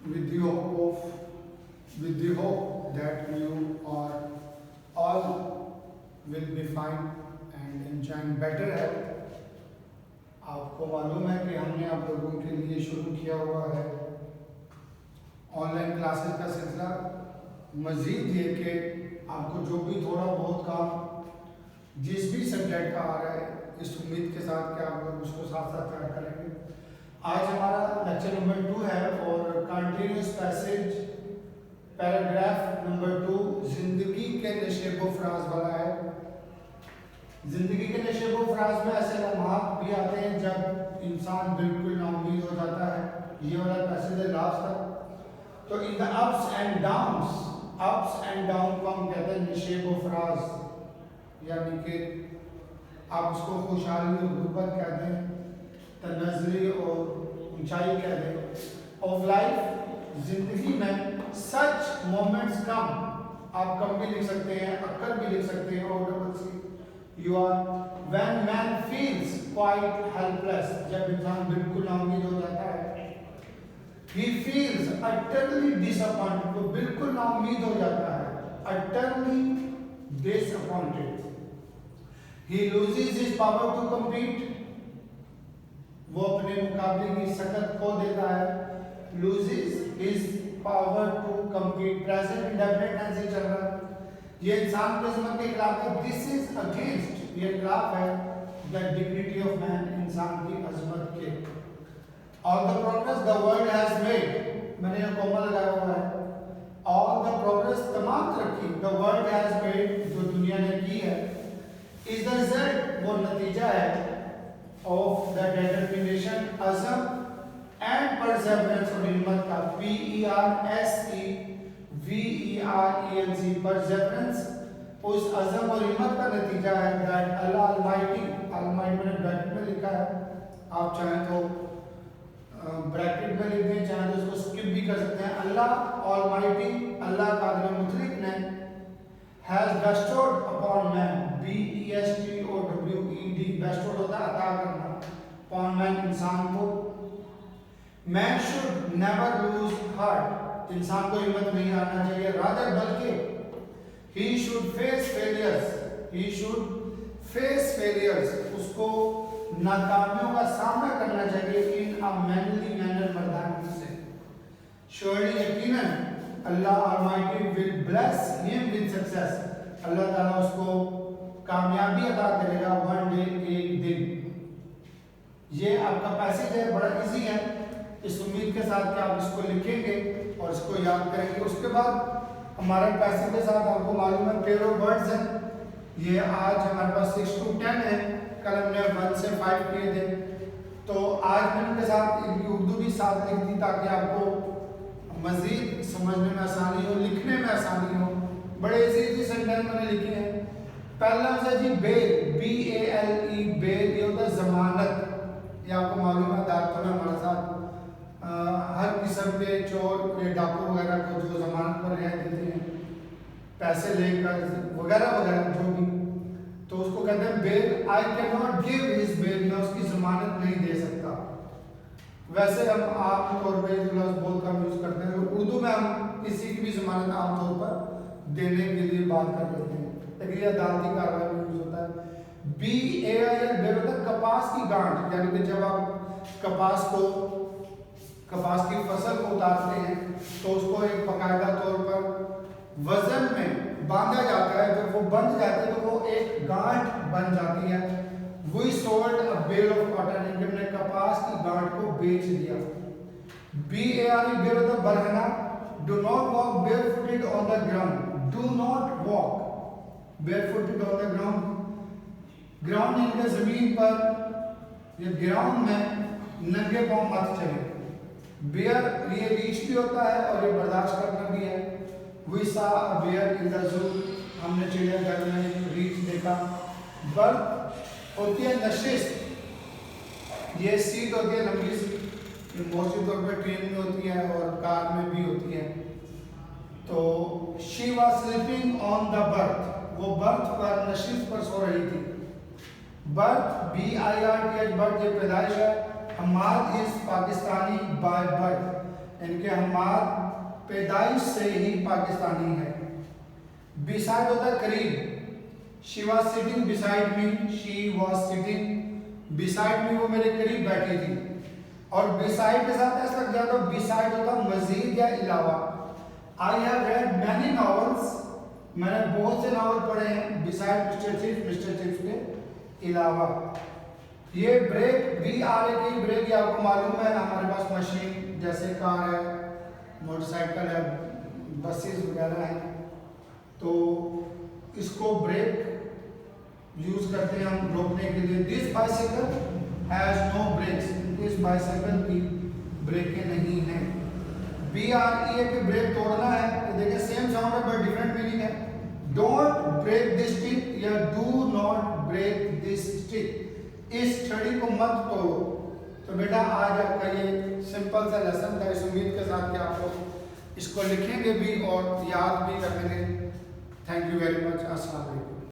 with the hope that you are all will be fine and enjoying better health. आपको मालूम है कि हमने आप लोगों के लिए शुरू किया हुआ है ऑनलाइन क्लासेस का सिलसिला। मज़ीद ये कि आपको जो भी थोड़ा बहुत काम जिस भी सब्जेक्ट का आ रहा है, इस उम्मीद के साथ कि आप लोग उसको साथ साथ तैयार करेंगे। आज हमारा लेक्चर नंबर 2 है और कंटिन्यूस पैसेज पैराग्राफ नंबर 2 जिंदगी के नशेबो फराज वाला है। जिंदगी के नशेबो फराज में ऐसे लम्हात भी आते हैं जब इंसान बिल्कुल नाउम्मीद हो जाता है। ये वाला पैसेज है लास्ट तक। तो in the ups and down को हम कहते हैं नशेबो फराज, यानी कि आप उसको खुशहाली और गुर्बत कहते हैं, तनज़्ज़ुरी और ऊंचाई कहते हैं ऑफ लाइफ। जिंदगी में सच मोमेंट्स कम, आप कम भी लिख सकते हैं, अक्कर भी लिख सकते हैं और double C U R when man feels quite helpless, जब इंसान बिल्कुल नाउम्मीद हो जाता है। ही फील्स अटरली डिसअपॉइंटेड, वो बिल्कुल नाउम्मीद हो जाता है, utterly disappointed. He loses his power to compete, वो अपने मुकाबले की सकत खो देता है। Loses his power to compete, present indefinite tense से चल रहा है। ये इंसान के अज़मत के खिलाफ है। दिस इज अगेंस्ट, ये खिलाफ है द डिग्निटी ऑफ मैन, इंसान की अज़मत के। All the progress the world has made, मैंने ये कॉमा लगाया हुआ है। ऑल द प्रोग्रेस, तमाम तरक्की, द वर्ल्ड हैज मेड, जो दुनिया ने की है, इज द रिजल्ट, वो नतीजा है ऑफ द डिटरमिनेशन, अज़म एंड परसेवरेंस और हिम्मत का। PERSEVERENC, परसेवरेंस उस अज़म और हिम्मत का नतीजा है। दैट अल्लाह अलमाइटी, अलमाइटी मैंने ब्रैकेट में लिखा है, आप चाहें तो ब्रैकेट में लिख दें, चाहें तो उसको स्किप भी कर सकते हैं। अल्लाह ऑलमाइटी, अल्लाह कादिर मुतलक ने has bestowed upon man, BESTOWED, bestowed होता है अता करना, upon man, इंसान को। Man should never lose heart, इंसान को हिम्मत नहीं हारना चाहिए। rather बल्कि he should face failures, उसको नाकामियों का सामना करना चाहिए in a manly manner, मर्दानगी से। surely यकीनन अल्लाह Almighty will bless him with success, अल्लाह ताला उसको कामयाबी अता करेगा one day, एक दिन। ये आपका पैसेज है, बड़ा इजी है, इस उम्मीद के साथ कि आप इसको लिखेंगे और इसको याद करेंगे। उसके बाद हमारे पैसेज के साथ आपको मालूम है पेयर ऑफ वर्ड्स हैं। ये आज हमारे पास 6 to 10 है, कल हमने 1 से 5 किए थे। तो आज मैंने इनके साथ इनकी उर्दू भी साथ लिख दी ताकि आपको मज़ीद समझने में आसानी हो, लिखने में आसानी हो। बड़े इजी सेंटेंस मैंने लिखे हैं। पहला है जी बेल, BALE, बेल, ये होता है जमानत। ये आपको मालूम है अदालतों में हमारे साथ हर किस्म के चोर या डाकू वगैरह को जो जमानत पर रिहाई देते हैं, पैसे लेकर वगैरह वगैरह जो भी, तो उसको कहते हैं bail. I can not give his bail, मैं उसकी जमानत नहीं दे सकता। वैसे हम आम तौर पर लफ्ज़ बहुत कम यूज़ करते हैं, उर्दू में हम किसी की भी जमानत आमतौर पर देने के लिए बात कर लेते हैं, लेकिन यह अदालती कार्रवाई में यूज़ होता है। BAIL, बेल होता है कपास की गांठ, यानी कि जब आप कपास की फसल को उतारते हैं तो उसको एक बाकायदा तौर पर वजन में बांधा जाता है। जब वो बंध जाते हैं तो वो एक गांठ बन जाती है। We sold a bale of cotton, हमने कपास की गांठ को बेच दिया। BARE, बेल होता है बरहना। Do not walk barefooted on the ground, do not walk barefooted on the ground, ground यानी जमीन पर या ग्राउंड में नंगे पांव मत चले। बेयर, ये रीच भी होता है और ये बर्दाश्त करना भी है। We saw a bear in the zoo, हमने चिड़ियाघर में रीच देखा। बर्थ होती है नशिस्त, ये सीट होती है लंबी सी, मोस्टली तौर पर ट्रेन में होती है और कार में भी होती है। तो she was sleeping on the berth, वो बर्थ पर नशिस्त पर सो रही थी। बर्थ BIRTH, बर्थ ये पैदाइश है। Hamad is Pakistani by birth, इनके हमार पैदाइश से ही पाकिस्तानी है। बिसाइड होता है करीब। She was sitting beside me, she was sitting beside me, वो मेरे करीब बैठी थी। और बिसाइड के साथ ऐसा लग जाता है, बिसाइड होता मजीद या अलावा। I have read many novels, मैंने बहुत से नावल पढ़े हैं बिसाइड मिस्टर चिप्स के अलावा। ये ब्रेक बी आर ए की ब्रेक, ये आपको मालूम है हमारे पास मशीन जैसे कार है, मोटरसाइकिल है, बसेस वगैरह हैं, तो इसको ब्रेक यूज करते हैं हम रोकने के लिए। This bicycle has no brakes, इस बाइसाइकिल की ब्रेकें नहीं हैं। बी आर ई के ब्रेक तोड़ना है, तो देखिए सेम साउंड है बट डिफरेंट मीनिंग है। डोंट ब्रेक दिस स्टिक या do not break this stick, इस छड़ी को मत तोड़ो। तो बेटा आज आपका ये सिंपल सा लेसन था, इस उम्मीद के साथ कि आप लोग इसको लिखेंगे भी और याद भी कर लेंगे। Thank you very much. अस्सलाम वालेकुम।